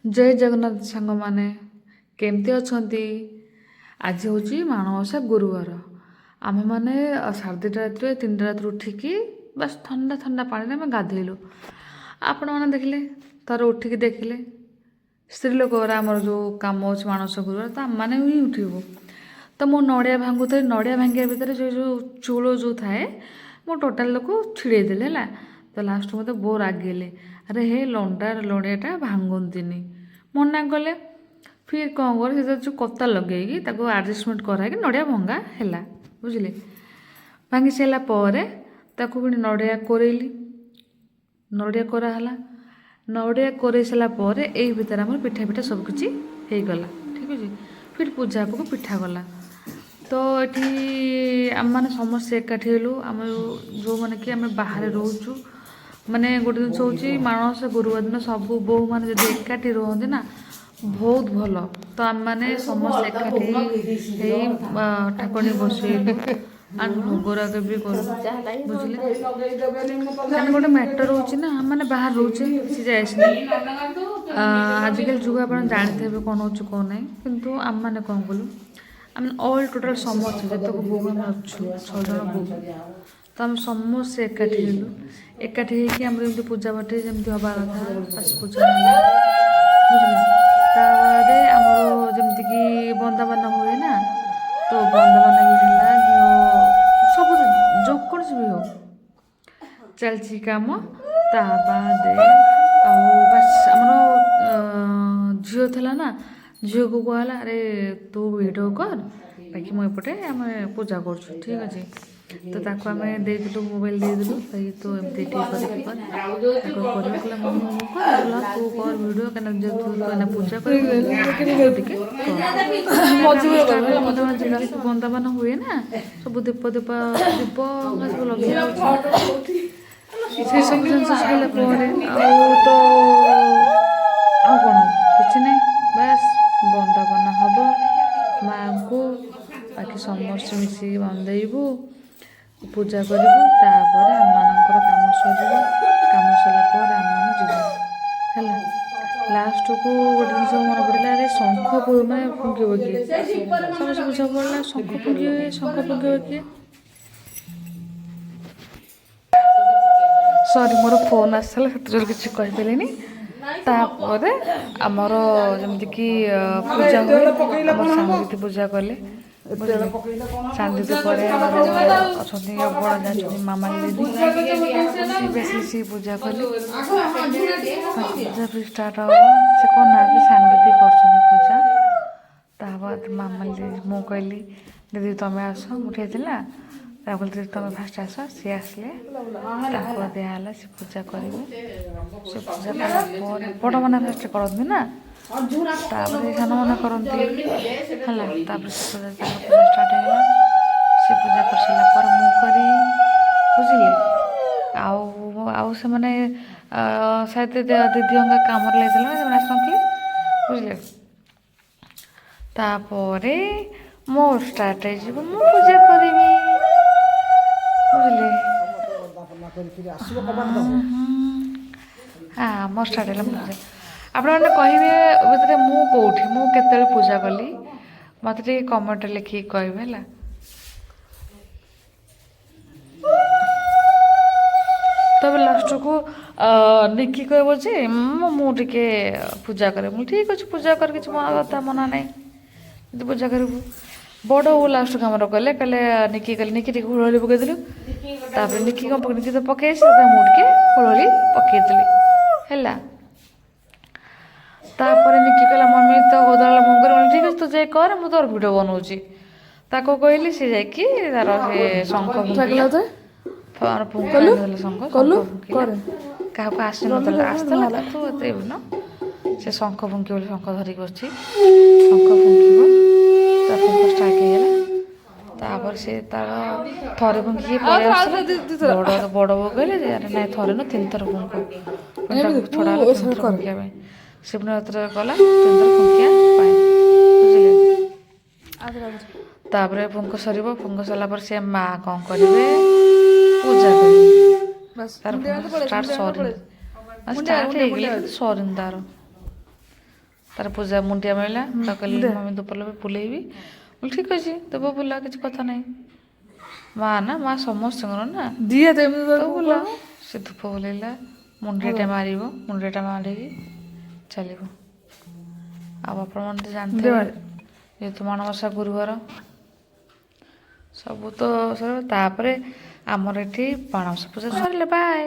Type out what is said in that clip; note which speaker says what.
Speaker 1: जय जगन्नाथ सांग मैंने केमती अछंती। आज हूँ माणवसा गुरुवार। आमे मैंने 2:30 रात 3 रात उठिकी बस ठंडा ठंडा पानी में गाधेलु। आपण मैंने देखले थर उठिकी देखले स्त्री लोक आमर जो कम अच्छे माणस गुरुवार तो आम मैंने ही उठू। तो मो नड़िया भांगु थे नड़िया भांगिया भितर जो चूल जो थाए मो टोटाल लोक छिड़े देले है। तो लास्ट मत बो रागिले अरे हे लंडा लड़ियाटा भांगुनी मना कले। फिर कौन कर जो कता लगे आडजस्टमेंट कराई नड़िया भंगा है बुझे। भांगी सारापर पुणी नड़िया कोरेली नड़िया कराला नड़िया कोरे सारापर यही भितर आम पिठा पिठा सबकि होगला ठीक अच्छे। फिर पूजा को पिठा गला। तो ये आम मैंने समस्ते एकाठी हेलु आम जो मैंने कि आम बाहर रोचु माने गोटे जिन हूँ माणस गुरुवार दिन सब बोहू मैंने जो एकाठी रुहति ना बहुत भल। तो आम मैंने समस्त एकाठी ठाकुराणी बसैलु आंड भोगराग भी करूँ बुझे। कहीं गोटे मैटर रोचे ना मैंने बाहर रोचे किसी जाए आजिकल जुग आप जानते हैं कौन हो कौन ना कि आम मैंने कौन कलु आम ऑल टोटाल समस्त जितक बोहू आम अच्छु 6 जन बोहू। तो आम समस्ते एकाठी हेलु एकाठी होकर आम पूजा पाठ जमी हवा कथा बस पूजा बुझे। तारे आम जमीक बंदापना हुए ना तो बंदापना भी है सब जो कौन भी हो चलती कम तादे बस आमर झील थी ना झील को कहला अरे तू वीडियो कर बाकी मुझे आम पूजा कर ठीक अच्छे। तो ताको आम देलु मोबाइल देलु भाई तो एमती ठीक कर तू कर वीडियो कहीं पूजा कर बंदापन हुए ना सब दीप दीप दीप सब लगे से सब जिन सारापर तो कौन कि नहीं बस बंदापना हम माँ को बाकी समस्त मिसिक बंदेबू पूजा करूँ तापर आम कम सर कम सरला आम मैंने जीव है। लास्ट को गोटे जिन मन पड़ा अरे शंख मैंने फुंकब किए समस्त बुझा पड़ा शंख फुंकब किए सरी मोर फोन आसाला से किसी कहीपरि तापर आमर जमीक पूजा हुए आम सांगीति पूजा कले सांगीति पर अच्छा बड़ जाए मामा दीदी सी बेस सी पूजा कले पूजा फिर स्टार्ट हम से कौन ना कि सांगीति कर पूजा ताबाद मामा दीदी मु कहली दीदी तुम्हें आस मुठे दीदी तुम फास्ट आस सी आसले दिहला से पूजा करेंगे से पूजा कलापर बड़ मैंने फास्ट करती ना सान मैंने करती है से पूजा स्टार्ट है से पूजा कर सारापर मुझे बुझे आउ से मैंने शायद दीदी अंगा कम लगे आसते बुझे। तापर मो स्टार्ट हो पूजा करी बुझे हाँ मो स्टार्ट है पूजा। आपण मैंने कहे मुझे मुझे पूजा कली मत कमेंट लिखिक कहे है। तब लास्ट को निकी कह जे मुझे पूजा करे ठीक अच्छे पूजा कर किसी कथा मना ना पूजा करूँ बड़ वो लास्ट कम कले कहले निकी कहले निकी हुलहली पकईदेलु तापर निकी कम निकी तो पकई मुझे हुलहली पकईदेली है। तापर निकी कहला मम्मी तो गोदला मुझे ठीक अच्छे तो जाए कर मुझे तोर भिड बनाऊँगी ताको कहली सी जाकि तार से शंख फुंकला फुंकल शंख क्या आस आसला तो न से शंख फुंकी शंख धरिक बस शंख फुंक फुंक स्टार्ट होगा से तार थरे फुंकी बड़ बड़ बो कहले अरे ना थरे न 3 थर फुंक छड़ा फुंकिया से पुणी गला 3 थर फुंकिया बुझे। फुंक सर फुंक सरला से माँ कौन करेंगे पूजा कर तार स्टार्ट सरी स्टार्ट हो तार ତାର ପୂଜା ମୁଣ୍ଡିଆ ମିଳିଲା ତାକୁ କହିଲି ମମି ଧୂପ ଲବେ ବୁଲେଇବି ବୋଲେ ଠିକ୍ ଅଛି ଧୂପ ବୁଲା କିଛି କଥା ନାହିଁ ମା ନା ମା ସମସ୍ତଙ୍କର ନା
Speaker 2: ଦିଏ ତ ଏମିତି
Speaker 1: ତ ବୁଲା ସେ ଧୂପ ବୁଲେଇଲା ମୁଣ୍ଡିଆଟା ମାରିବ ମୁଣ୍ଡିଆଟା ମାରିକି ଚାଲିବ। ଆଉ ଆପଣମାନେ ତ ଜାଣିଥିବେ ଯେହେତୁ ମାଣବସା ଗୁରୁବାର ସବୁ ତ ସରିବ ତାପରେ ଆମର ଏଠି ମାଣବସା ପୂଜା ସରିଲେ ବାଏ।